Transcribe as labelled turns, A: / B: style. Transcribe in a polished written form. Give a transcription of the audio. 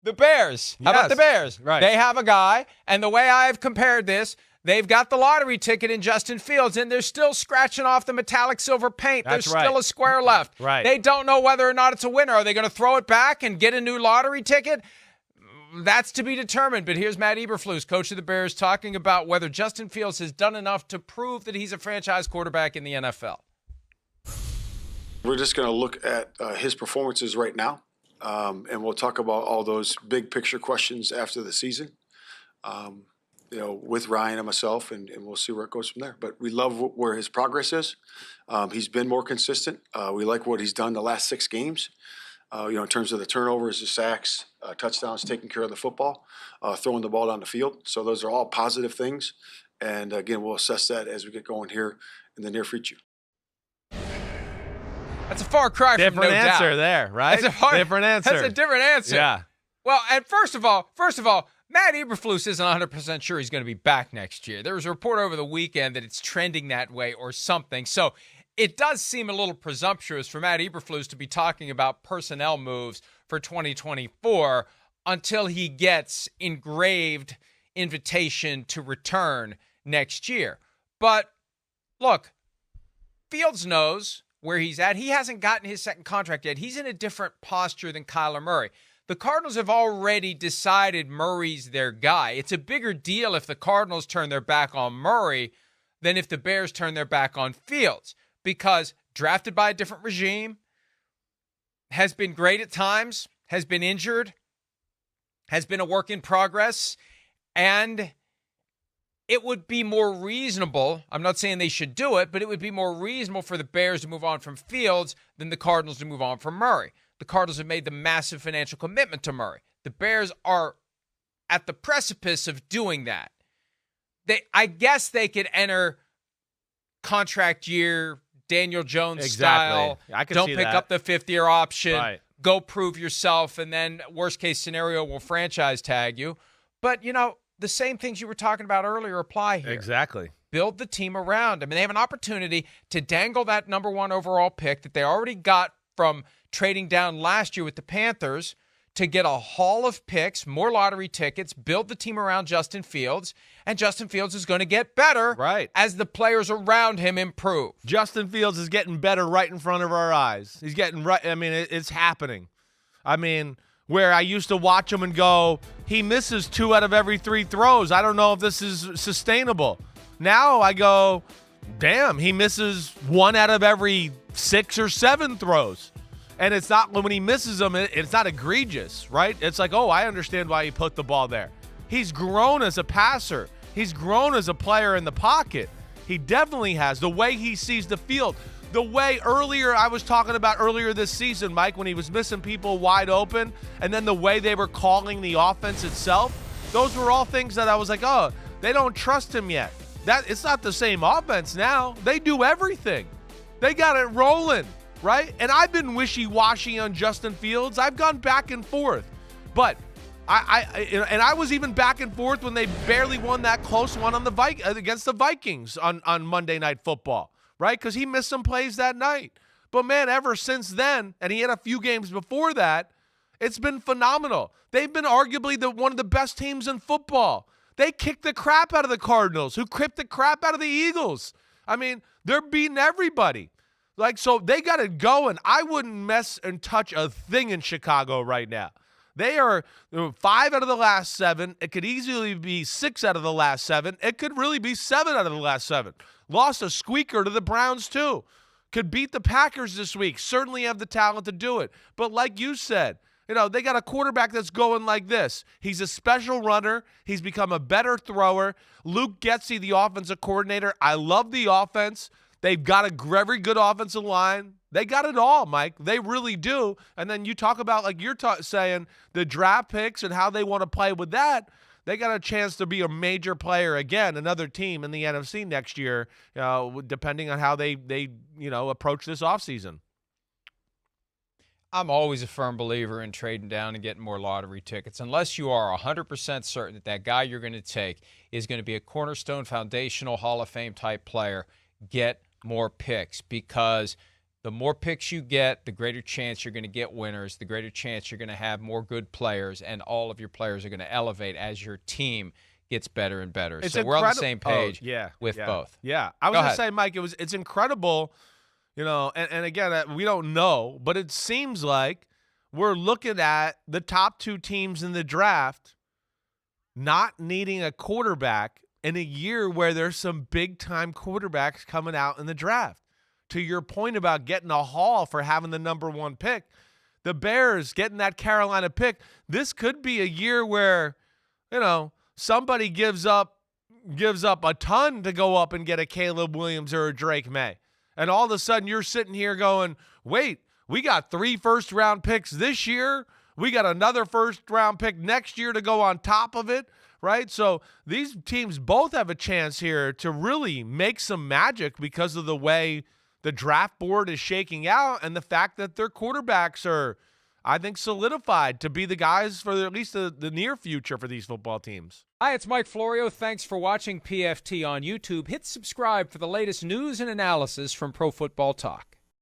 A: The Bears. How about the Bears?
B: Right.
A: They have a guy, and the way I've compared this, they've got the lottery ticket in Justin Fields, and they're still scratching off the metallic silver paint.
B: That's
A: There's
B: right.
A: still a square left.
B: Right.
A: They don't know whether or not it's a winner. Are they going to throw it back and get a new lottery ticket? That's to be determined. But here's Matt Eberflus, coach of the Bears, talking about whether Justin Fields has done enough to prove that he's a franchise quarterback in the NFL.
C: We're just going to look at his performances right now, and we'll talk about all those big picture questions after the season, with Ryan and myself, and we'll see where it goes from there. But we love where his progress is. He's been more consistent. We like what he's done the last 6 games, in terms of the turnovers, the sacks, touchdowns, taking care of the football, throwing the ball down the field. So those are all positive things. And, again, we'll assess that as we get going here in the near future.
A: That's a far cry from no doubt.
B: Different answer there, right? Different answer.
A: That's a different answer.
B: Yeah.
A: Well, and first of all, Matt Eberflus isn't 100% sure he's going to be back next year. There was a report over the weekend that it's trending that way or something. So it does seem a little presumptuous for Matt Eberflus to be talking about personnel moves for 2024 until he gets engraved invitation to return next year. But look, Fields knows where he's at. He hasn't gotten his second contract yet. He's in a different posture than Kyler Murray. The Cardinals have already decided Murray's their guy. It's a bigger deal if the Cardinals turn their back on Murray than if the Bears turn their back on Fields, because drafted by a different regime, has been great at times, has been injured, has been a work in progress, and it would be more reasonable, I'm not saying they should do it, but it would be more reasonable for the Bears to move on from Fields than the Cardinals to move on from Murray. The Cardinals have made the massive financial commitment to Murray. The Bears are at the precipice of doing that. I guess they could enter contract year Daniel Jones style.
B: I can
A: Don't
B: see
A: pick
B: that.
A: up the 5th-year option.
B: Right.
A: Go prove yourself, and then worst case scenario, we'll franchise tag you. But, the same things you were talking about earlier apply here.
B: Exactly.
A: Build the team around him. And they have an opportunity to dangle that number 1 overall pick that they already got from trading down last year with the Panthers to get a haul of picks, more lottery tickets, build the team around Justin Fields, and Justin Fields is going to get better as the players around him improve.
B: Justin Fields is getting better right in front of our eyes. He's getting right. I mean, it's happening. I mean, where I used to watch him and go, he misses 2 out of every 3 throws. I don't know if this is sustainable. Now I go, damn, he misses 1 out of every 6 or 7 throws. And it's not, when he misses them, it's not egregious, right? It's like, oh, I understand why he put the ball there. He's grown as a passer. He's grown as a player in the pocket. He definitely has. The way he sees the field. The way I was talking about earlier this season, Mike, when he was missing people wide open, and then the way they were calling the offense itself, those were all things that I was like, oh, they don't trust him yet. It's not the same offense now. They do everything. They got it rolling, right? And I've been wishy-washy on Justin Fields. I've gone back and forth. But I was even back and forth when they barely won that close one on against the Vikings on Monday Night Football. Right? Because he missed some plays that night. But, man, ever since then, and he had a few games before that, it's been phenomenal. They've been arguably one of the best teams in football. They kicked the crap out of the Cardinals, who kicked the crap out of the Eagles. I mean, they're beating everybody. So they got it going. I wouldn't mess and touch a thing in Chicago right now. They are 5 out of the last 7. It could easily be 6 out of the last 7. It could really be 7 out of the last 7. Lost a squeaker to the Browns, too. Could beat the Packers this week. Certainly have the talent to do it. But like you said, they got a quarterback that's going like this. He's a special runner. He's become a better thrower. Luke Getsy, the offensive coordinator. I love the offense. They've got a very good offensive line. They got it all, Mike. They really do. And then you talk about, like you're saying, the draft picks and how they want to play with that. They got a chance to be a major player again, another team in the NFC next year, depending on how they approach this offseason.
A: I'm always a firm believer in trading down and getting more lottery tickets. Unless you are 100% certain that guy you're going to take is going to be a cornerstone, foundational, Hall of Fame type player, get more picks, because the more picks you get, the greater chance you're going to get winners, the greater chance you're going to have more good players, and all of your players are going to elevate as your team gets better and better. So we're on the same page with both.
B: Yeah. I was going to say, Mike, it's incredible, and again, we don't know, but it seems like we're looking at the top two teams in the draft not needing a quarterback in a year where there's some big-time quarterbacks coming out in the draft. To your point about getting a haul for having the number one pick, the Bears getting that Carolina pick, this could be a year where, somebody gives up a ton to go up and get a Caleb Williams or a Drake May. And all of a sudden you're sitting here going, wait, we got 3 first-round picks this year. We got another first-round pick next year to go on top of it, right? So these teams both have a chance here to really make some magic because of the way the draft board is shaking out and the fact that their quarterbacks are, I think, solidified to be the guys for at least the near future for these football teams.
A: Hi, it's Mike Florio. Thanks for watching PFT on YouTube. Hit subscribe for the latest news and analysis from Pro Football Talk.